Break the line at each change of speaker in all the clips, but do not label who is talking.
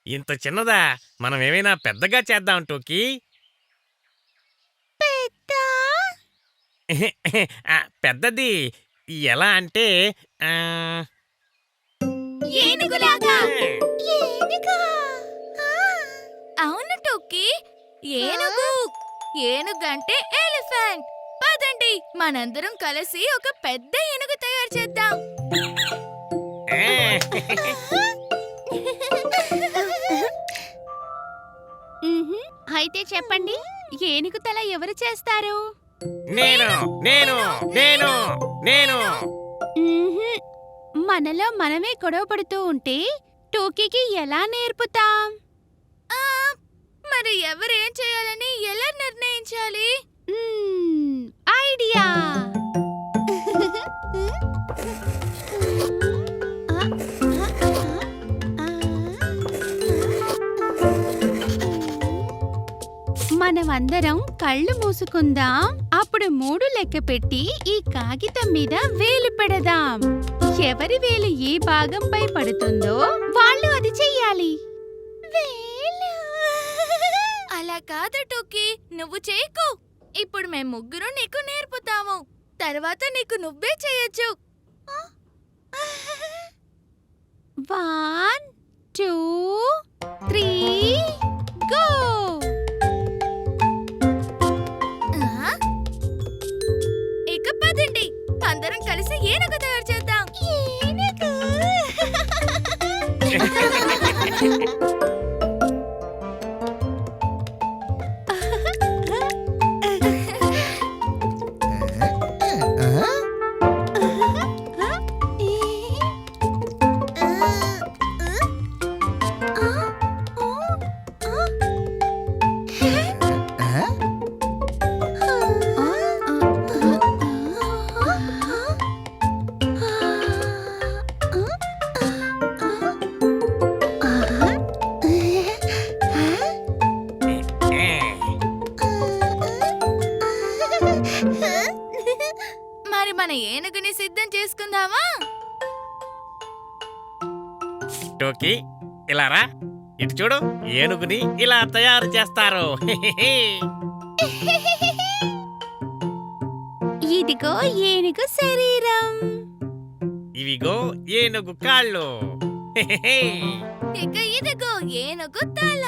ఇంత చిన్నదా? మనం ఏమైనా పెద్దగా చేద్దాం టోకీ. పెద్దది ఎలా అంటే
ఏనుగులాగా. అవును టోకీ, ఏనుగు. ఏనుగంటే ఎలిఫెంట్. పదండి, మనందరం కలిసి ఒక పెద్ద ఏనుగు తయారు చేద్దాం. అయితే చెప్పండి, ఏనుగు తల ఎవరు చేస్తారు?
నేను నేను నేను నేను
మనలో మనమే గొడవ పడుతూ ఉంటే టోకీకి ఎలా నేర్పుతాం? మరి ఎవరేం చేయాలని ఎలా నిర్ణయించాలి? ఐడియా! మనమందరం కళ్ళు మూసుకుందాం. అప్పుడు 3 లెక్క పెట్టి ఈ కాగితం మీద వేలు పెడదాం. ఎవరి వేలు ఏ భాగంపై పడుతుందో వాళ్ళు అది చెయ్యాలి. అలా కాదు టోకీ, నువ్వు చేయకు. ఇప్పుడు మేము ముగ్గురు నీకు నేర్పుతాము. తర్వాత నీకు నువ్వే చేయొచ్చు. 1 2 3 గో! ఇక పదండి, అందరం కలిసి ఏనుగు తయారు చేద్దాం. ఏనుగు! మరి మన ఏనుగుని సిద్ధం చేసుకుందామా?
టోకీ, ఇలా రా. ఇటు చూడు, ఏనుగుని ఇలా తయారు చేస్తారు.
ఇదిగో ఏనుగు శరీరం.
ఇవిగో ఏనుగు కాళ్ళు.
ఇక ఇదిగో ఏనుగు తల.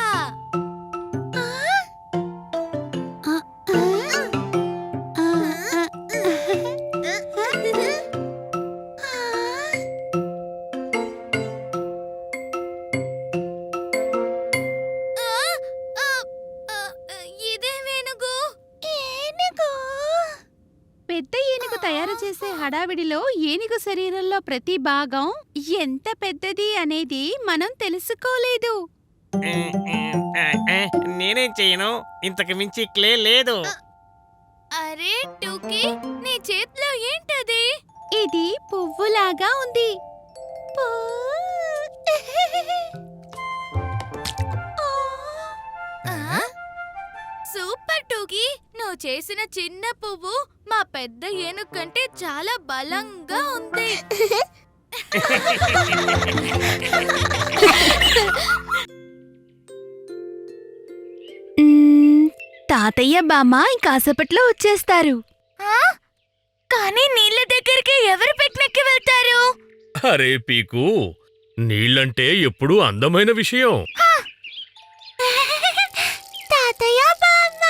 పెద్ద ఏనుగు తయారు చేసే హడావిడిలో ఏనుగు శరీరంలో ప్రతి భాగం ఎంత పెద్దది అనేది మనం తెలుసుకోలేదు.
నేనేం చెయ్యను, ఇంతకు మించి క్లే లేదు.
అరే టోకీ, నీ చేతిలో ఏంటది? ఇది పువ్వులాగా ఉంది. సూపర్ టోకీ, నువ్వు చేసిన చిన్న పువ్వు మా పెద్ద ఏనుగు కంటే చాలా బలంగా ఉంది. తాతయ్య బామ్మ ఇంకాసేపట్లో వచ్చేస్తారు. కానీ నీళ్ళ దగ్గరికి ఎవరు పిక్నిక్కి వెళ్తారు?
అరే పీకు, నీళ్ళంటే ఎప్పుడూ అందమైన విషయం.
తాతయ్య బామ్మ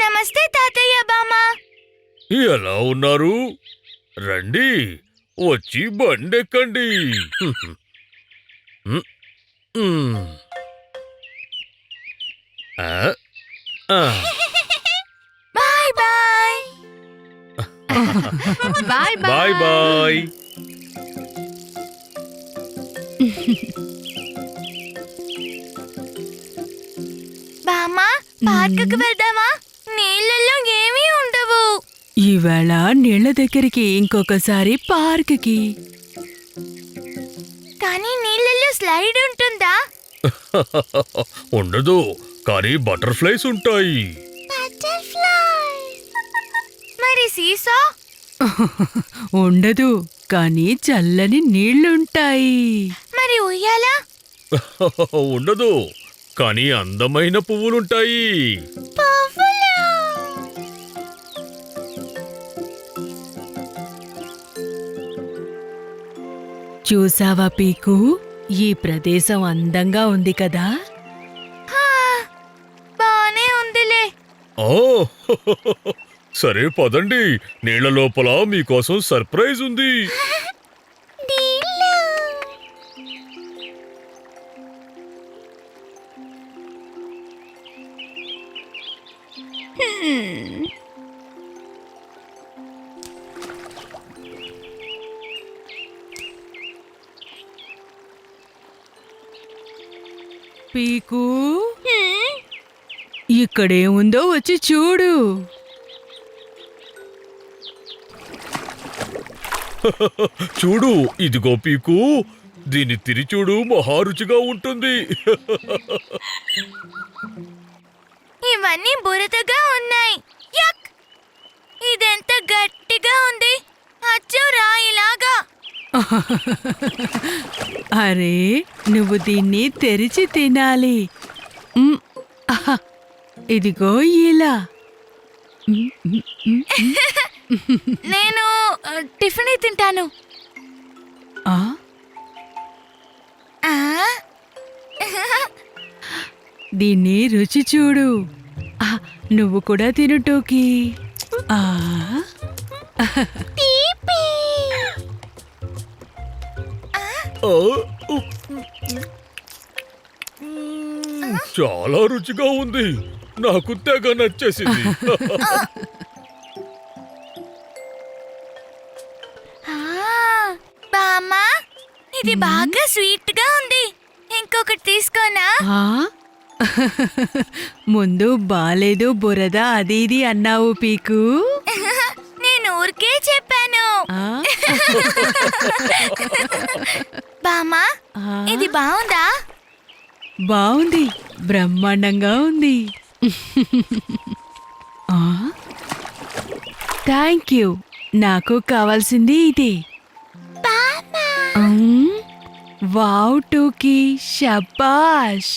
నమస్తే తాతయ్య బామ్మ.
ఎలా ఉన్నారు? రండి, వచ్చి బండెక్కండి.
Bye bye. Bye
bye bye.
బామ్మ, పార్కుకు వెళ్దామా? నీళ్ళల్లో ఏమీ ఉండవు.
ఈవేళ నీళ్ల దగ్గరికి, ఇంకొకసారి పార్క్కి.
కానీ నీళ్ళల్లో స్లైడ్ ఉంటుందా?
ఉండదు, కానీ బటర్ఫ్లైస్ ఉంటాయి.
బటర్ఫ్లై సీసా?
ఉండదు, కానీ చల్లని నీళ్లుంటాయి.
మరి ఉయ్యాల?
ఉండదు, కానీ అందమైన పువ్వులుంటాయి.
చూసావా పీకు, ఈ ప్రదేశం అందంగా ఉంది కదా.
బానే ఉందిలే.
ఓ సరే పదండి, నీళ్ల లోపల మీకోసం సర్ప్రైజ్ ఉంది.
పీకు, ఇక్కడేముందో వచ్చి చూడు.
చూడు, ఇదిగో పీకు, దీన్ని తిరిచూడు, మహారుచిగా ఉంటుంది.
ఇవన్నీ బురదగా ఉన్నాయి. యక్! ఇదెంత గట్టిగా ఉంది, అచ్చు రాయిలాగా.
అరే, నువ్వు దీన్ని తెరిచి తినాలి. మ్, ఆహా, ఇదిగో ఇలా.
నేను టిఫిన్ తింటాను.
ఆ,
ఆ?
దీన్ని రుచి చూడు. ఆ, నువ్వు కూడా తిను టోకీ. ఆ,
ఆ, చాలా రుచిగా ఉంది, నాకు తెగ నచ్చేసింది.
బామ్మా, ఇది బాగా స్వీట్ గా ఉంది. ఇంకొకటి తీసుకోనా?
ఆ? ముందు బాలేదు, బురద అది ఇది అన్నావు పీకు.
నేను ఊరికే చెప్పాను.
ఆ?
బామ్మా,
ఆ?
ఇది బాగుందా?
బాగుంది, బ్రహ్మాండంగా ఉంది. థ్యాంక్ యూ, నాకు కావాల్సింది ఇది. వావ్ టూకీ, షబాష్.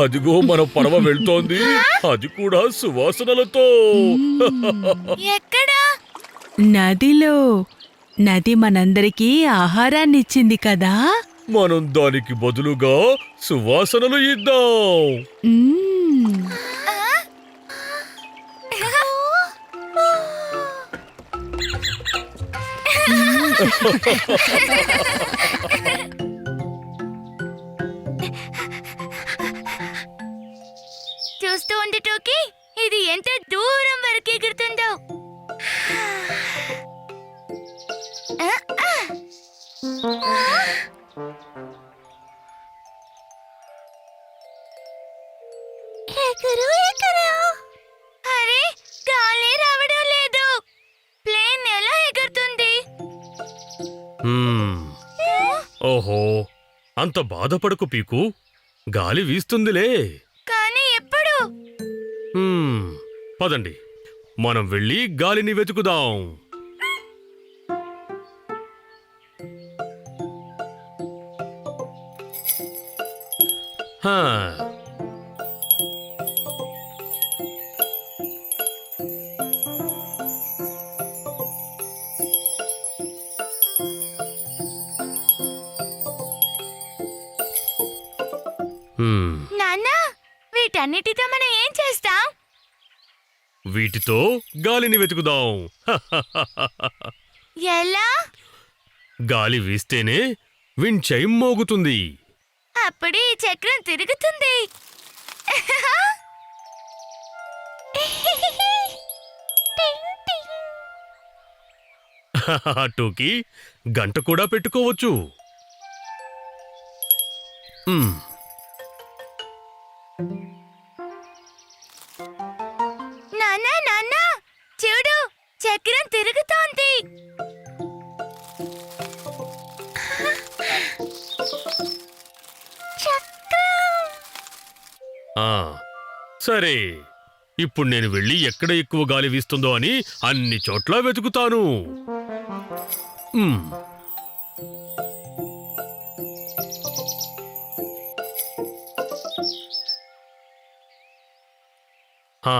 అదిగో మన పడవ వెళ్తోంది, అది కూడా సువాసనలతో.
ఎక్కడా?
నదిలో. నది మనందరికీ ఆహారాన్నిచ్చింది కదా.
మనం దానికి బదులుగా సువాసనలు ఇద్దాం.
మ్మ్.
చూస్తూ ఉండి టోకీ, ఇది ఎంత దూరం వరకు ఎగురుతుందో. ఎగురు ఎగురు. అరే, గాలి రావడం లేదు. ప్లేన్ ఎలా ఎగురుతుంది?
హ్మ్, ఓహో, అంత బాధపడకు పీకు, గాలి వీస్తుందిలే.
కానీ ఎప్పుడు?
హ్మ్, పదండి, మనం వెళ్ళి గాలిని వెతుకుదాం. హా,
నాన్న, వీటన్నిటితో మనం ఏం చేస్తాం?
వీటితో గాలిని వెతుకుదాం.
ఎలా?
గాలి వీస్తేనే విండ్ చైమ్ మోగుతుంది.
అప్పుడు ఈ చక్రం తిరుగుతుంది.
టోకీ, గంట కూడా పెట్టుకోవచ్చు. మ్,
నాన్న నాన్న, చూడు, చక్రం తిరుగుతోంది.
ఆ, సరే ఇప్పుడు నేను వెళ్ళి ఎక్కడ ఎక్కువ గాలి వీస్తుందో అని అన్ని చోట్ల వెతుకుతాను. మ్, ఆ,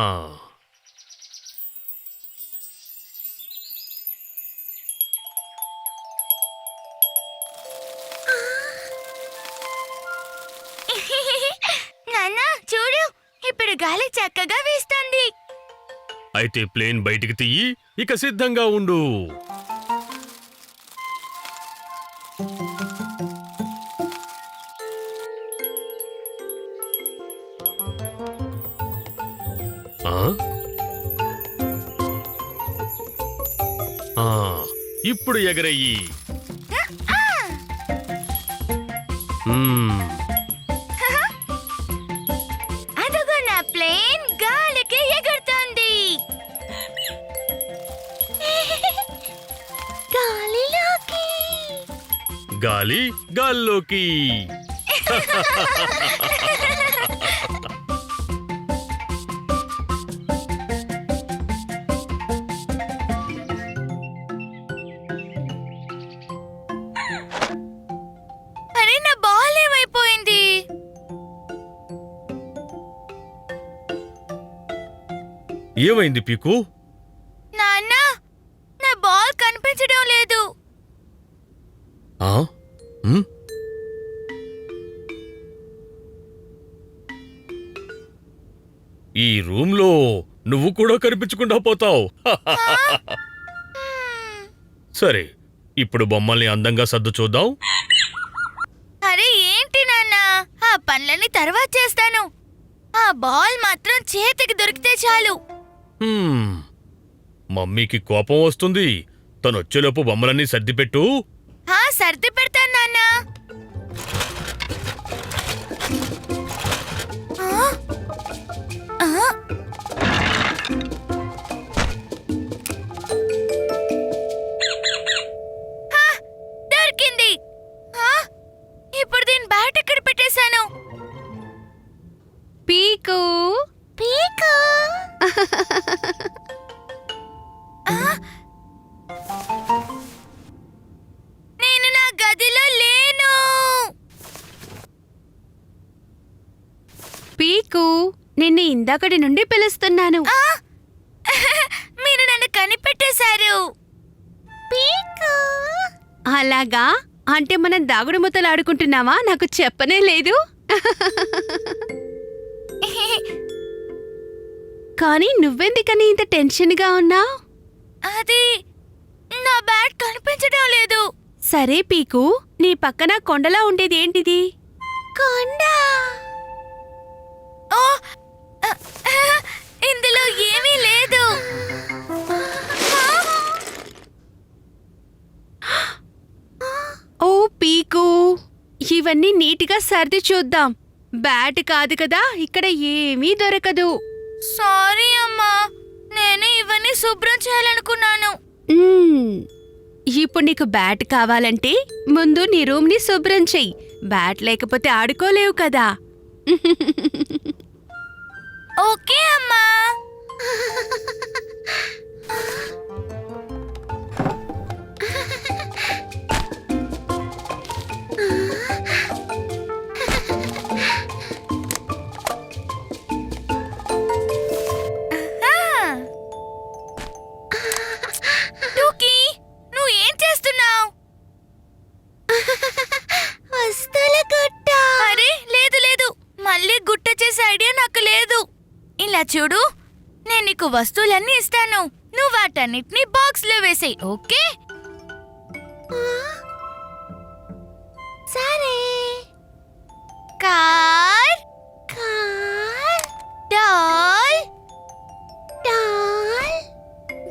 నాన్న చూడు, ఇప్పుడు గాలి చక్కగా వీస్తుంది.
అయితే ప్లేన్ బయటికి తీయి, ఇక సిద్ధంగా ఉండు. ఆ? ఆ, ఇప్పుడు ఎగరయ్యి. మ్మ్.
అదిగో నా ప్లేన్ గాలికి ఎగురుతుంది. గాలిలోకి.
గాలి గాల్లోకి.
అరే నా బాల్ ఏమైపోయింది?
ఏమైంది పీకు?
నాన్న, నా బాల్ కనిపించడం లేదు.
ఆ? మ్? ఈ రూమ్లో నువ్వు కూడా కనిపించకుండా పోతావు. సరే, ఇప్పుడు బొమ్మల్ని అందంగా సర్దు చూద్దాం.
అరే ఏంటి నాన్న, ఆ పనులన్నీ తర్వాత చేస్తాను. ఆ బాల్ మాత్రం చేతికి దొరికితే చాలు.
హ్మ్. మమ్మీకి కోపం వస్తుంది. తనొచ్చేలోపు బొమ్మలన్నీ సర్దిపెట్టు.
సర్ది పెడతాను నాన్న. ఆ? ఆ? హా, దొరికింది. ఇప్పుడు దీని బ్యాట్ ఎక్కడ పెట్టేశాను?
పీకు
పీకు. నేను నా గదిలో లేను.
పీకు నిన్ను ఇందాకటి నుండి పిలుస్తున్నాను.
మీరు నన్ను కనిపెట్టేశారు. పీకు.
అలాగా? అంటే మనం దాగుడు ముద్దలు ఆడుకుంటున్నావా? నాకు చెప్పనే లేదు. కానీ నువ్వెందుకని ఇంత టెన్షన్గా ఉన్నావు?
అది నా బ్యాట్ కనిపించడం లేదు.
సరే పీకు, నీ పక్కన కొండలా ఉండేది ఏంటిది?
కొండ. ఓ, ఇందులో ఏమీ లేదు.
ఓ పీకు, ఇవన్నీ నీటిగా సర్ది చూద్దాం. బ్యాట్ కాదు కదా, ఇక్కడ ఏమీ దొరకదు.
సారీ అమ్మా, నేను ఇవన్నీ శుభ్రం చేయాలనుకున్నాను.
ఇప్పుడు నీకు బ్యాట్ కావాలంటే ముందు నీ రూమ్ని శుభ్రం చెయ్యి. బ్యాట్ లేకపోతే ఆడుకోలేవు కదా.
ఓకే అమ్మా. టూకీ, నువ్వు ఏం చేస్తున్నావు? వస్తువుల గుట్ట. అరే లేదు లేదు, మళ్ళీ గుట్ట చేసే ఐడియా నాకు లేదు. ఇలా చూడు, నేను నీకు వస్తువులన్నీ ఇస్తాను. నువ్వు వాటన్నిటిని బాక్స్ లో వేసేయ్, ఓకే? సరే. Car, car, doll, doll,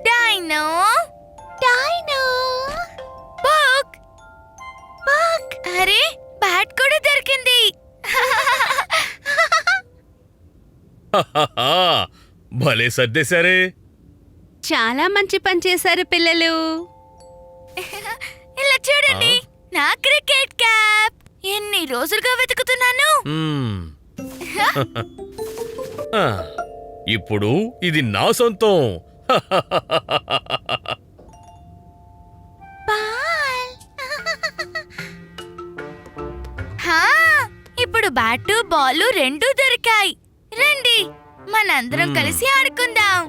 dino, dino, book, book. అరే బ్యాట్ కూడా దొరికింది.
భలే సర్దేశారే.
చాలా మంచి పని చేశారు పిల్లలు.
ఇలా చూడండి, నా క్రికెట్ క్యాప్. ఎన్ని రోజులుగా వెతుకుతున్నాను.
మ్మ్. ఆ, ఇప్పుడు ఇది నా సొంతం.
బాల్. హా, ఇప్పుడు బ్యాటు బాలు రెండూ దొరికాయి. రండి మనందరం కలిసి ఆడుకుందాం.